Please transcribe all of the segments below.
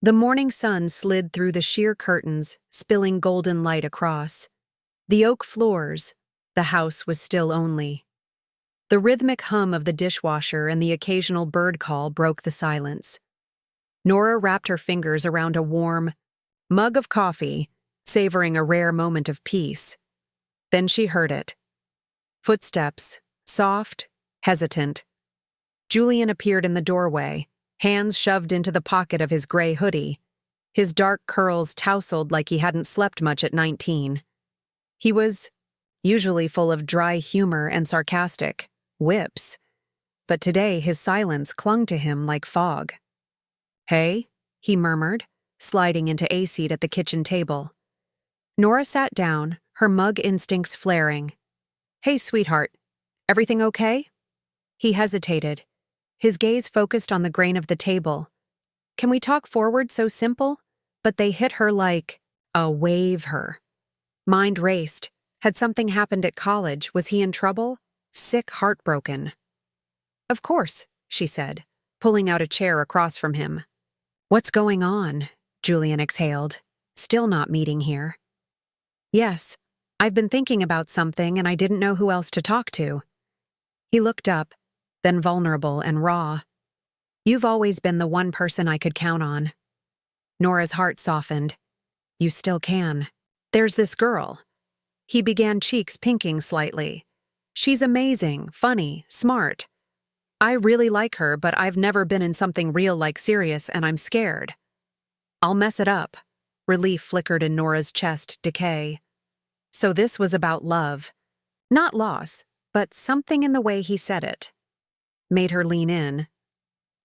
The morning sun slid through the sheer curtains, spilling golden light across. The oak floors, the house was still only. The rhythmic hum of the dishwasher and the occasional bird call broke the silence. Nora wrapped her fingers around a warm mug of coffee, savoring a rare moment of peace. Then she heard it. Footsteps, soft, hesitant. Julian appeared in the doorway, hands shoved into the pocket of his gray hoodie, his dark curls tousled like he hadn't slept much at 19. He was usually full of dry humor and sarcastic whips, but today his silence clung to him like fog. "Hey," he murmured, sliding into a seat at the kitchen table. Nora sat down, her mug instincts flaring. "Hey, sweetheart, everything okay?" He hesitated, his gaze focused on the grain of the table. "Can we talk forward so simple?" But they hit her like a wave her. Mind raced. Had something happened at college? Was he in trouble? Sick, heartbroken. "Of course," she said, pulling out a chair across from him. "What's going on?" Julian exhaled, still not meeting here. "Yes, I've been thinking about something and I didn't know who else to talk to." He looked up, then vulnerable and raw. "You've always been the one person I could count on." Nora's heart softened. "You still can. There's this girl." He began, cheeks pinking slightly. "She's amazing, funny, smart. I really like her, but I've never been in something real like serious and I'm scared." "I'll mess it up." Relief flickered in Nora's chest, decay. So this was about love. Not loss, but something in the way he said it made her lean in.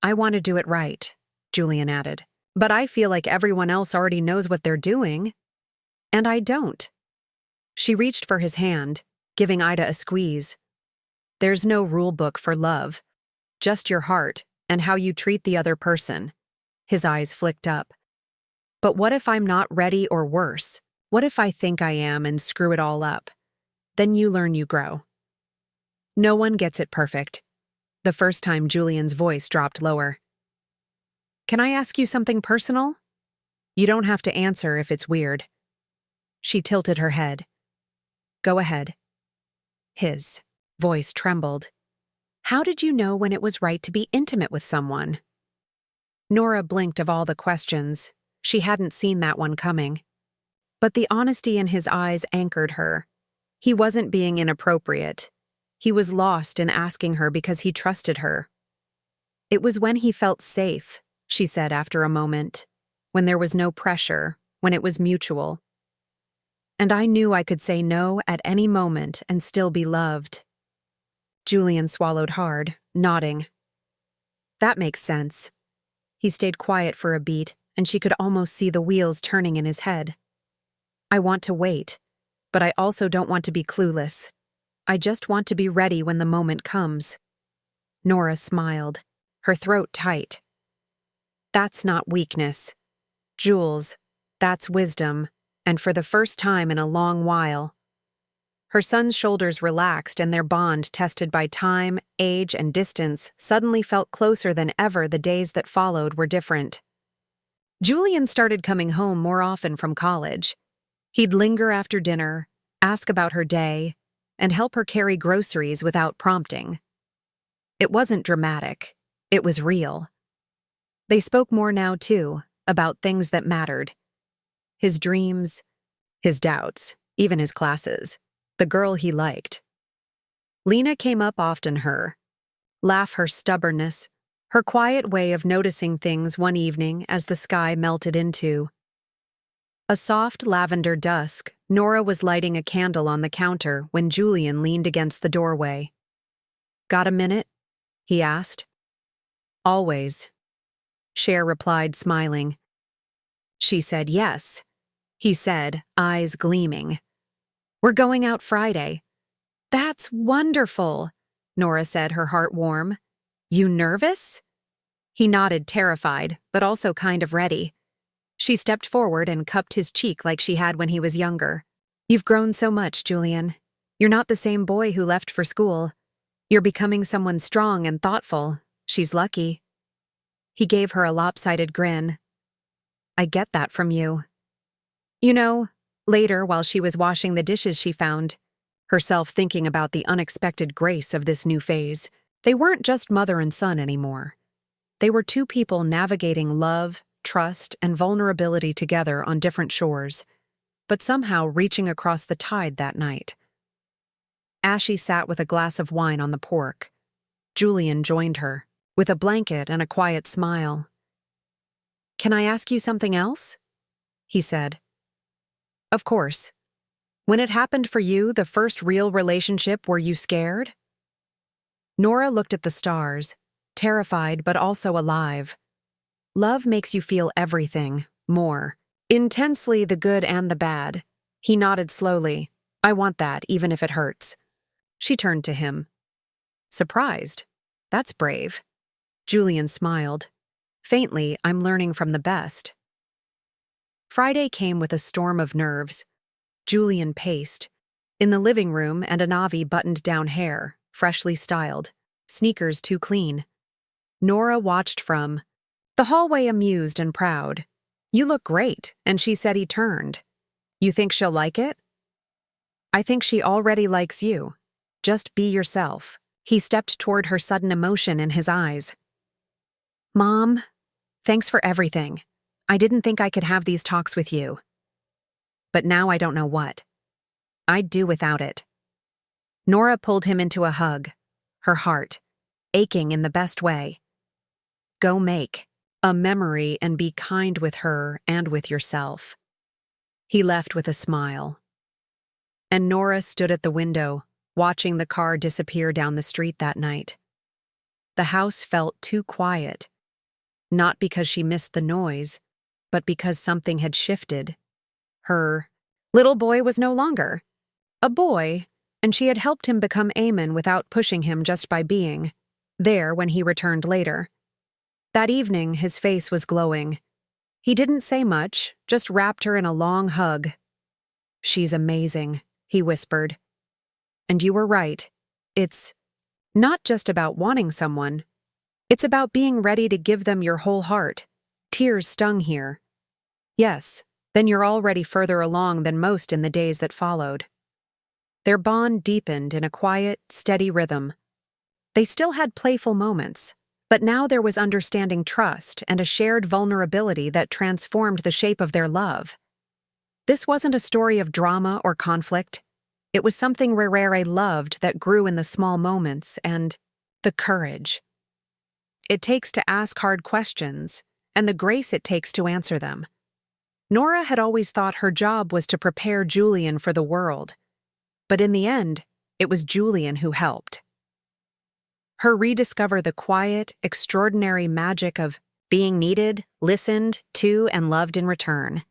"I want to do it right," Julian added. "But I feel like everyone else already knows what they're doing. And I don't." She reached for his hand, giving Ida a squeeze. "There's no rule book for love. Just your heart and how you treat the other person." His eyes flicked up. "But what if I'm not ready or worse? What if I think I am and screw it all up? Then you learn, you grow." No one gets it perfect. The first time Julian's voice dropped lower. "Can I ask you something personal?" "You don't have to answer if it's weird." She tilted her head. "Go ahead." His voice trembled. "How did you know when it was right to be intimate with someone?" Nora blinked of all the questions. She hadn't seen that one coming. But the honesty in his eyes anchored her. He wasn't being inappropriate. He was lost in asking her because he trusted her. "It was when he felt safe," she said after a moment, "when there was no pressure, when it was mutual. And I knew I could say no at any moment and still be loved." Julian swallowed hard, nodding. "That makes sense." He stayed quiet for a beat, and she could almost see the wheels turning in his head. "I want to wait, but I also don't want to be clueless. I just want to be ready when the moment comes." Nora smiled, her throat tight. "That's not weakness. Jules, that's wisdom, and for the first time in a long while." Her son's shoulders relaxed and their bond, tested by time, age, and distance, suddenly felt closer than ever. The days that followed were different. Julian started coming home more often from college. He'd linger after dinner, ask about her day, and help her carry groceries without prompting. It wasn't dramatic. It was real. They spoke more now, too, about things that mattered. His dreams, his doubts, even his classes, the girl he liked. Lena came up often, her stubbornness, her quiet way of noticing things one evening as the sky melted into a soft lavender dusk. Nora was lighting a candle on the counter when Julian leaned against the doorway. "Got a minute?" he asked. "Always," Cher replied, smiling. She said yes. He said, eyes gleaming. "We're going out Friday." "That's wonderful," Nora said, her heart warm. "You nervous?" He nodded, terrified, but also kind of ready. She stepped forward and cupped his cheek like she had when he was younger. "You've grown so much, Julian. You're not the same boy who left for school. You're becoming someone strong and thoughtful. She's lucky." He gave her a lopsided grin. I get that from you. You know, later while she was washing the dishes she found herself thinking about the unexpected grace of this new phase. They weren't just mother and son anymore. They were two people navigating love, trust, and vulnerability together on different shores, but somehow reaching across the tide that night. Ashy sat with a glass of wine on the porch. Julian joined her, with a blanket and a quiet smile. "Can I ask you something else?" he said. "Of course. When it happened for you, the first real relationship, were you scared?" Nora looked at the stars, terrified but also alive. Love makes you feel everything, more. Intensely the good and the bad. He nodded slowly. "I want that, even if it hurts." She turned to him. "Surprised? That's brave." Julian smiled. "Faintly, I'm learning from the best." Friday came with a storm of nerves. Julian paced. In the living room, and Anavi buttoned-down hair, freshly styled, sneakers too clean. Nora watched from the hallway, amused and proud. "You look great," and she said he turned. "You think she'll like it?" "I think she already likes you. Just be yourself." He stepped toward her, sudden emotion in his eyes. "Mom, thanks for everything. I didn't think I could have these talks with you. But now I don't know what I'd do without it." Nora pulled him into a hug, her heart aching in the best way. "Go make a memory and be kind with her and with yourself." He left with a smile. And Nora stood at the window, watching the car disappear down the street that night. The house felt too quiet, not because she missed the noise, but because something had shifted. Her little boy was no longer a boy, and she had helped him become Eamon without pushing him, just by being there when he returned later. That evening, his face was glowing. He didn't say much, just wrapped her in a long hug. "She's amazing," he whispered. "And you were right. It's not just about wanting someone. It's about being ready to give them your whole heart." Tears stung here. "Yes, then you're already further along than most in the days that followed." Their bond deepened in a quiet, steady rhythm. They still had playful moments, but now there was understanding, trust, and a shared vulnerability that transformed the shape of their love. This wasn't a story of drama or conflict. It was something Rere loved that grew in the small moments and the courage it takes to ask hard questions and the grace it takes to answer them. Nora had always thought her job was to prepare Julian for the world, but in the end, it was Julian who helped her rediscover the quiet, extraordinary magic of being needed, listened to, and loved in return.